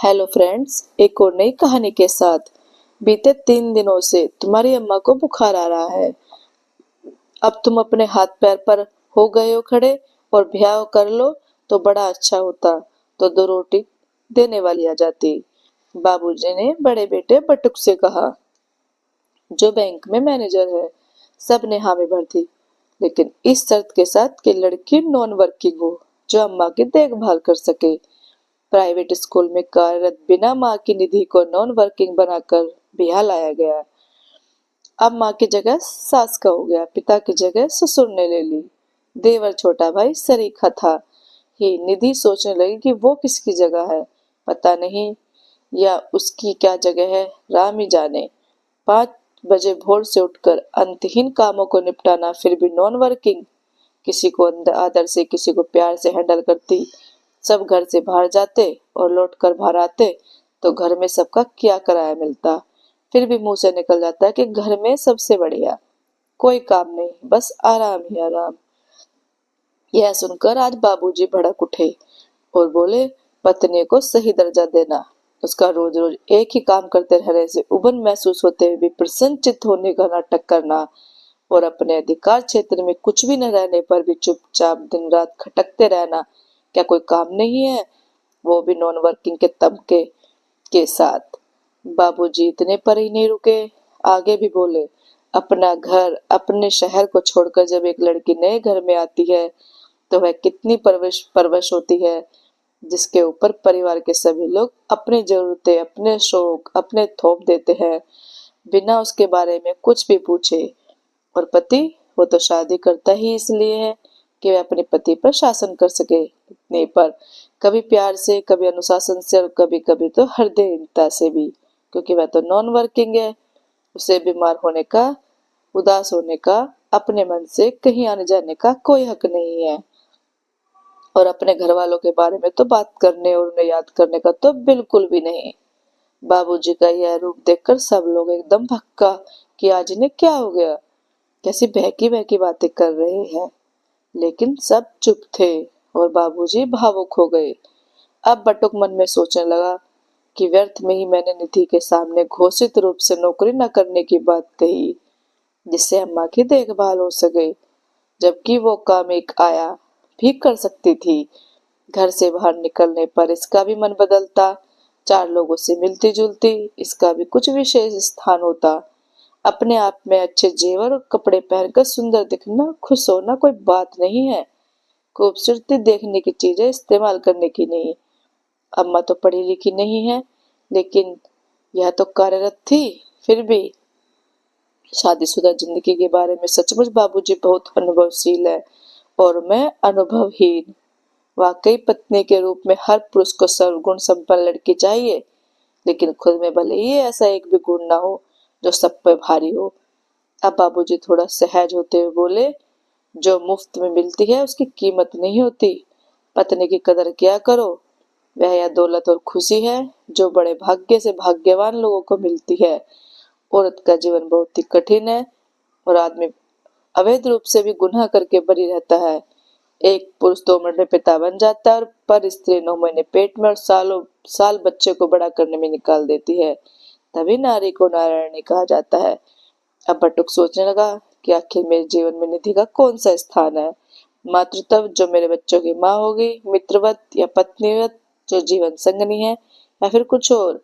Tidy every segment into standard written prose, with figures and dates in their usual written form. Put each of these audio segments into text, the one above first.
Hello friends, एक और नई कहानी के साथ। बीते 3 दिनों से तुम्हारी अम्मा को बुखार आ रहा है। अब तुम अपने हाथ पैर पर हो गए हो खड़े, और ब्याह कर लो तो बड़ा अच्छा होता। तो 2 रोटी देने वाली आ जाती। बाबूजी ने बड़े बेटे बटुक से कहा, जो बैंक में मैनेजर है। सब ने हामी भर दी, लेकिन इस शर्त के साथ कि लड़की नॉन वर्किंग हो, जो अम्मा की देखभाल कर सके। प्राइवेट स्कूल में कार्यरत बिना माँ की निधि को नॉन वर्किंग बनाकर बिहार लाया गया। अब माँ की जगह सास का हो गया, पिता की जगह ससुर ने ले ली। देवर छोटा भाई सरीखा था ही। निधि सोचने लगी कि वो किसकी जगह है, पता नहीं, या उसकी क्या जगह है, राम ही जाने। 5 बजे भोर से उठकर अंतहीन कामों को निपटाना, फिर भी नॉन वर्किंग। किसी को आदर से, किसी को प्यार से हैंडल करती। सब घर से बाहर जाते और लौट कर बाहर आते तो घर में सबका क्या किराया मिलता। फिर भी मुंह से निकल जाता है कि घर में सबसे बढ़िया। कोई काम नहीं, बस आराम ही आराम। यह सुनकर आज बाबूजी भड़क उठे और बोले, पत्नी को सही दर्जा देना। उसका रोज रोज एक ही काम करते रहने से उबन महसूस होते हुए भी प्रसन्नचित्त होने का नाटक करना, और अपने अधिकार क्षेत्र में कुछ भी न रहने पर भी चुपचाप दिन रात खटकते रहना, क्या कोई काम नहीं है, वो भी नॉन वर्किंग के तबके के साथ। बाबूजी इतने पर ही नहीं रुके, आगे भी बोले, अपना घर, अपने शहर को छोड़कर जब एक लड़की नए घर में आती है तो वह कितनी परवश परवश होती है, जिसके ऊपर परिवार के सभी लोग अपनी जरूरतें, अपने शौक, अपने थोप देते हैं, बिना उसके बारे में कुछ भी पूछे। और पति, वो तो शादी करता ही इसलिए है कि वह अपने पति पर शासन कर सके, इतने पर कभी प्यार से, कभी अनुशासन से, और कभी कभी तो हृदयहीनता से भी, क्योंकि वह तो नॉन वर्किंग है। उसे बीमार होने का, उदास होने का, अपने मन से कहीं आने जाने का कोई हक नहीं है, और अपने घर वालों के बारे में तो बात करने और उन्हें याद करने का तो बिल्कुल भी नहीं। बाबूजी का यह रूप देखकर सब लोग एकदम भक्का कि आज इन्हें क्या हो गया, कैसी बहकी बहकी बातें कर रहे हैं। लेकिन सब चुप थे और बाबूजी भावुक हो गए। अब बटुक मन में सोचने लगा कि व्यर्थ में ही मैंने निधि के सामने घोषित रूप से नौकरी न करने की बात कही, जिससे अम्मा की देखभाल हो सके, जबकि वो काम एक आया भी कर सकती थी। घर से बाहर निकलने पर इसका भी मन बदलता, 4 लोगों से मिलती जुलती, इसका भी कुछ विशेष स्थान होता। अपने आप में अच्छे जेवर और कपड़े पहनकर सुंदर दिखना, खुश होना कोई बात नहीं है। खूबसूरती देखने की चीजें इस्तेमाल करने की नहीं। अम्मा तो पढ़ी लिखी नहीं है, लेकिन यह तो कार्यरत थी। फिर भी शादीशुदा जिंदगी के बारे में सचमुच बाबूजी बहुत अनुभवशील है, और मैं अनुभवहीन। वाकई पत्नी के रूप में हर पुरुष को सर्वगुण संपन्न लड़की चाहिए, लेकिन खुद में भले ही ऐसा एक भी गुण ना हो जो सब पे भारी हो। अब बाबूजी थोड़ा सहज होते हुए बोले, जो मुफ्त में मिलती है उसकी कीमत नहीं होती। पत्नी की कदर किया करो। वह या दौलत और खुशी है जो बड़े भाग्य से भाग्यवान लोगों को मिलती है। औरत का जीवन बहुत ही कठिन है, और आदमी अवैध रूप से भी गुनाह करके बरी रहता है। एक पुरुष 2 मिनट में पिता बन जाता है, और पर स्त्री 9 महीने पेट में और सालों साल बच्चे को बड़ा करने में निकाल देती है। तभी नारी को नारायणी कहा जाता है। अब बटुक सोचने लगा कि आखिर मेरे जीवन में निधि का कौन सा स्थान है। मातृत्व, जो मेरे बच्चों की माँ होगी, मित्रवत या पत्नीवत, जो जीवन संगनी है, या फिर कुछ और।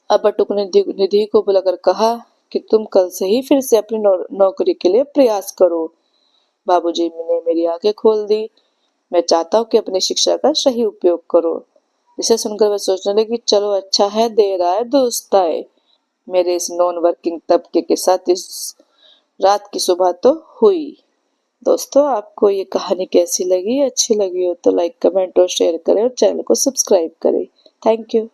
अब बटुक ने निधि को बुलाकर कहा कि तुम कल से ही फिर से अपनी नौकरी के लिए प्रयास करो। बाबूजी ने मेरी आंखें खोल दी। मैं चाहता हूँ कि अपनी शिक्षा का सही उपयोग करो। जिसे सुनकर वह सोचने लगी, चलो अच्छा है, देर आए दुरुस्त आए। मेरे इस नॉन वर्किंग तबके के साथ इस रात की सुबह तो हुई। दोस्तों, आपको ये कहानी कैसी लगी? अच्छी लगी हो तो लाइक, कमेंट और शेयर करें, और चैनल को सब्सक्राइब करें। Thank you.